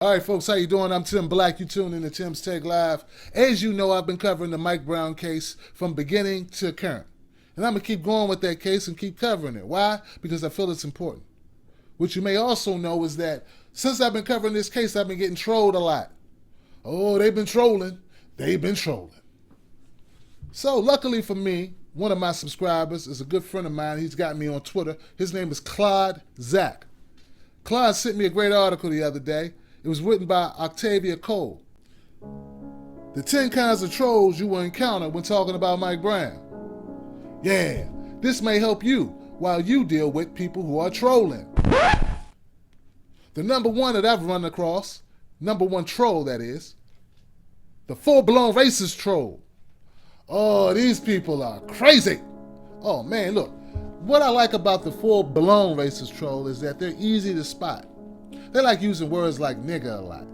All right, folks, how you doing? I'm Tim Black. You tuned in to Tim's Take Live. As you know, I've been covering the Mike Brown case from beginning to current. And I'm going to keep going with that case and keep covering it. Why? Because I feel it's important. What you may also know is that since I've been covering this case, I've been getting trolled a lot. Oh, they've been trolling. They've been trolling. So luckily for me, one of my subscribers is a good friend of mine. He's got me on Twitter. His name is Claude Zach. Claude sent me a great article the other day. It was written by Octavia Cole. The 10 kinds of trolls you will encounter when talking about Mike Brown. Yeah, this may help you while you deal with people who are trolling. The number one that I've run across, number one troll that is, the full-blown racist troll. Oh, these people are crazy. Oh man, look, what I like about the full-blown racist troll is that they're easy to spot. They like using words like nigger a lot,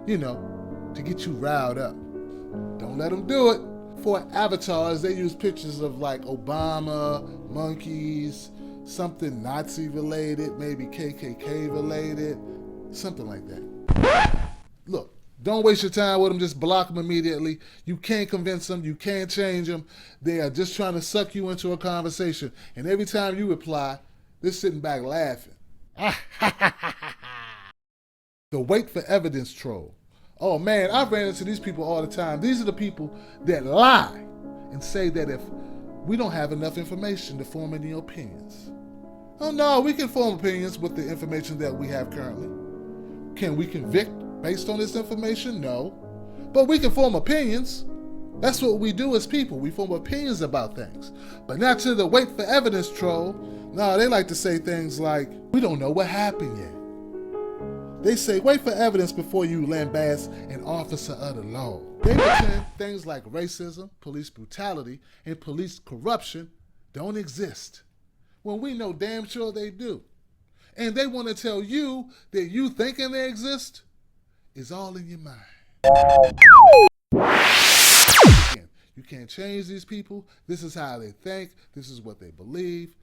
to get you riled up. Don't let them do it. For avatars, they use pictures of like Obama, monkeys, something Nazi related, maybe KKK related, something like that. Look, don't waste your time with them. Just block them immediately. You can't convince them. You can't change them. They are just trying to suck you into a conversation. And every time you reply, they're sitting back laughing. The wait for evidence troll. Oh man, I've ran into these people all the time. These are the people that lie and say that if we don't have enough information to form any opinions. Oh no, we can form opinions with the information that we have currently. Can we convict based on this information? No. But we can form opinions. That's what we do as people. We form opinions about things. But not to the wait for evidence troll. No, they like to say things like, we don't know what happened yet. They say, wait for evidence before you lambast an officer of the law. They pretend things like racism, police brutality, and police corruption don't exist, when we know damn sure they do. And they want to tell you that you thinking they exist is all in your mind. Again, you can't change these people. This is how they think. This is what they believe.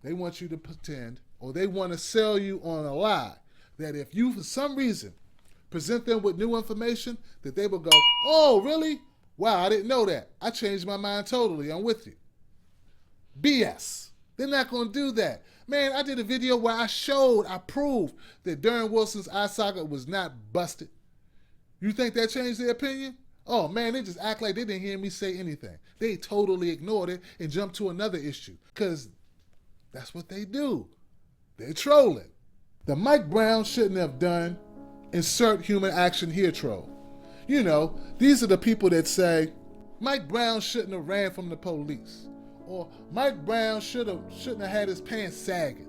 They want you to pretend, or they want to sell you on a lie, that if you, for some reason, present them with new information, that they will go, oh, really? Wow, I didn't know that. I changed my mind totally. I'm with you. BS. They're not going to do that. Man, I did a video where I proved that Darren Wilson's eye socket was not busted. You think that changed their opinion? Oh, man, they just act like they didn't hear me say anything. They totally ignored it and jumped to another issue, because that's what they do. They're trolling. The Mike Brown shouldn't have done insert human action here troll. These are the people that say, Mike Brown shouldn't have ran from the police. Or Mike Brown shouldn't have had his pants sagging.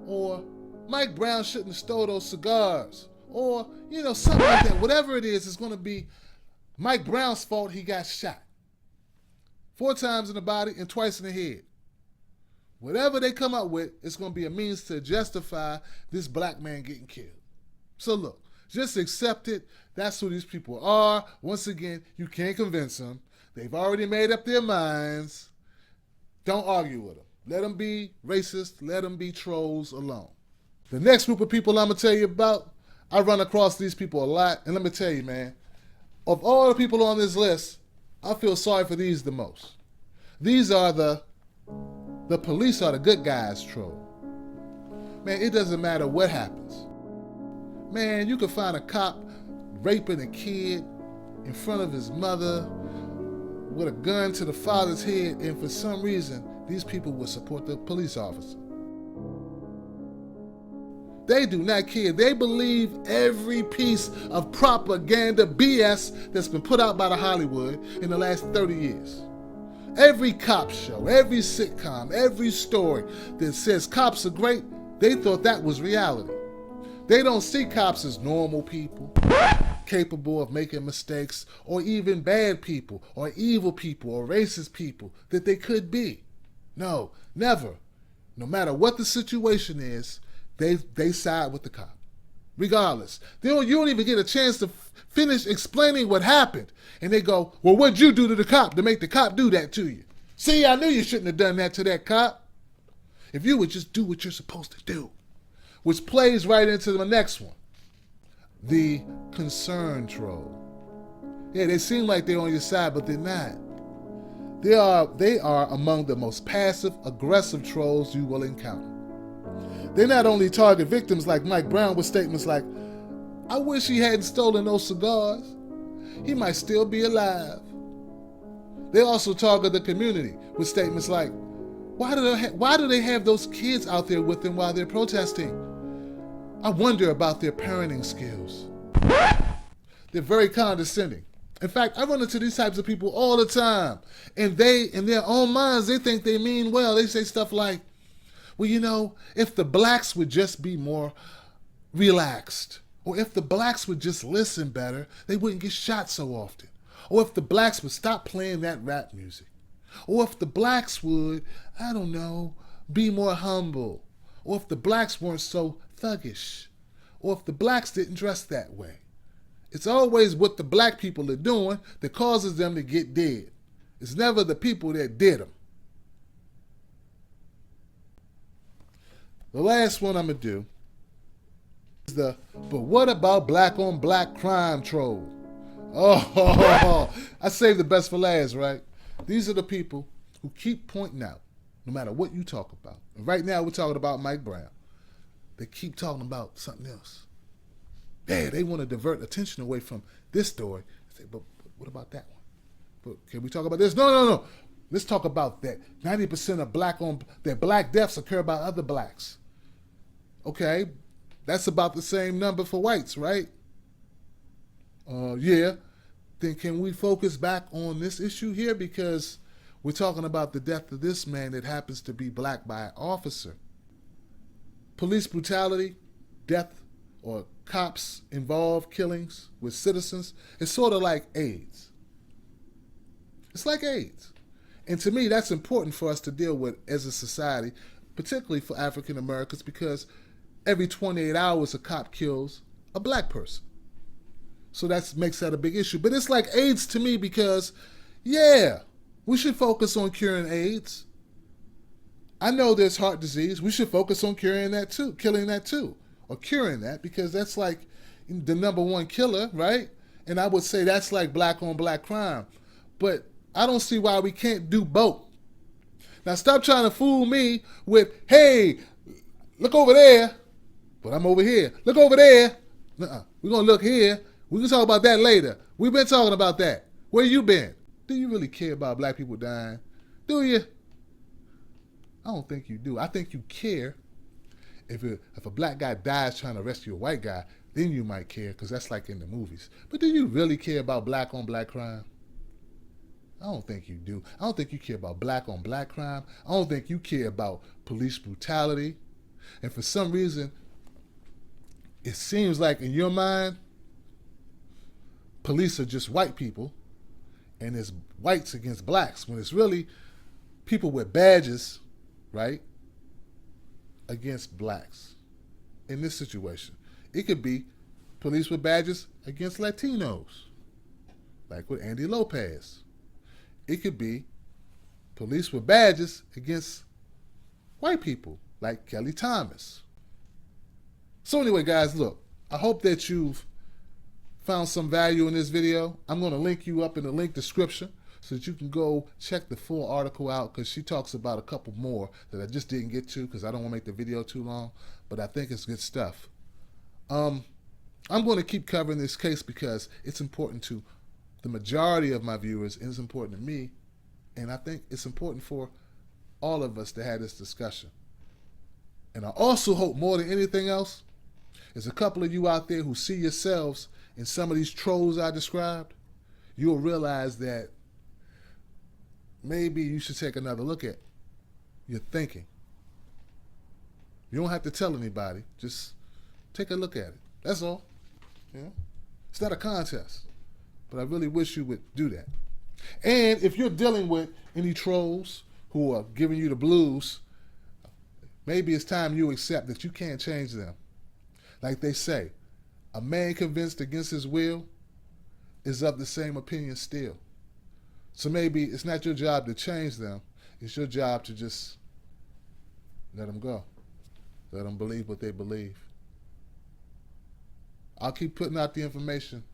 Or Mike Brown shouldn't have stole those cigars. Or, something like that. Whatever it is, it's going to be Mike Brown's fault he got shot. 4 times in the body and twice in the head. Whatever they come up with, it's going to be a means to justify this black man getting killed. So look, just accept it. That's who these people are. Once again, you can't convince them. They've already made up their minds. Don't argue with them. Let them be racist. Let them be trolls alone. The next group of people I'm going to tell you about, I run across these people a lot. And let me tell you, man, of all the people on this list, I feel sorry for these the most. These are the police are the good guys troll. Man, it doesn't matter what happens. Man, you can find a cop raping a kid in front of his mother with a gun to the father's head, and for some reason, these people will support the police officer. They do not care. They believe every piece of propaganda BS that's been put out by the Hollywood in the last 30 years. Every cop show, every sitcom, every story that says cops are great, they thought that was reality. They don't see cops as normal people, capable of making mistakes, or even bad people, or evil people, or racist people that they could be. No, never. No matter what the situation is, they side with the cop. Regardless. You don't even get a chance to finish explaining what happened. And they go, well, what'd you do to the cop to make the cop do that to you? See, I knew you shouldn't have done that to that cop. If you would just do what you're supposed to do. Which plays right into the next one. the concern troll. Yeah, they seem like they're on your side, but they're not. They are among the most passive, aggressive trolls you will encounter. They not only target victims like Mike Brown with statements like, "I wish he hadn't stolen those cigars. He might still be alive." They also target the community with statements like, why do they have those kids out there with them while they're protesting? I wonder about their parenting skills. They're very condescending. In fact, I run into these types of people all the time. And they, in their own minds, they think they mean well. They say stuff like, well, you know, if the blacks would just be more relaxed, or if the blacks would just listen better, they wouldn't get shot so often. Or if the blacks would stop playing that rap music. Or if the blacks would, I don't know, be more humble. Or if the blacks weren't so thuggish. Or if the blacks didn't dress that way. It's always what the black people are doing that causes them to get dead. It's never the people that did them. The last one I'm going to do is the, but what about black on black crime troll? Oh, I saved the best for last, right? These are the people who keep pointing out, no matter what you talk about. And right now we're talking about Mike Brown. They keep talking about something else. Yeah, they want to divert attention away from this story. I say, but what about that one? But can we talk about this? No. Let's talk about that 90% of black deaths occur by other blacks. Okay, that's about the same number for whites, right? Yeah. Then can we focus back on this issue here? Because we're talking about the death of this man that happens to be black by an officer. Police brutality, death, or cops involved killings with citizens, it's sort of like AIDS. It's like AIDS. And to me, that's important for us to deal with as a society, particularly for African Americans, because every 28 hours a cop kills a black person. So that makes that a big issue. But it's like AIDS to me because, yeah, we should focus on curing AIDS. I know there's heart disease. We should focus on killing that too. Or curing that, because that's like the number one killer, right? And I would say that's like black on black crime. But I don't see why we can't do both. Now stop trying to fool me with, hey, look over there, but I'm over here. Look over there. We're going to look here. We can talk about that later. We've been talking about that. Where you been? Do you really care about black people dying? Do you? I don't think you do. I think you care. If a black guy dies trying to rescue a white guy, then you might care, because that's like in the movies. But do you really care about black on black crime? I don't think you do. I don't think you care about black on black crime. I don't think you care about police brutality. And for some reason, it seems like in your mind, police are just white people, and it's whites against blacks, when it's really people with badges, right, against blacks in this situation. It could be police with badges against Latinos, like with Andy Lopez. It could be police with badges against white people, like Kelly Thomas. So anyway, guys, look, I hope that you've found some value in this video. I'm going to link you up in the link description so that you can go check the full article out, because she talks about a couple more that I just didn't get to because I don't want to make the video too long, but I think it's good stuff. I'm going to keep covering this case because it's important to the majority of my viewers, and it's important to me, and I think it's important for all of us to have this discussion. And I also hope more than anything else, there's a couple of you out there who see yourselves in some of these trolls I described, you'll realize that maybe you should take another look at your thinking. You don't have to tell anybody. Just take a look at it. That's all. Yeah? It's not a contest. But I really wish you would do that. And if you're dealing with any trolls who are giving you the blues, maybe it's time you accept that you can't change them. Like they say, a man convinced against his will is of the same opinion still. So maybe it's not your job to change them. It's your job to just let them go. Let them believe what they believe. I'll keep putting out the information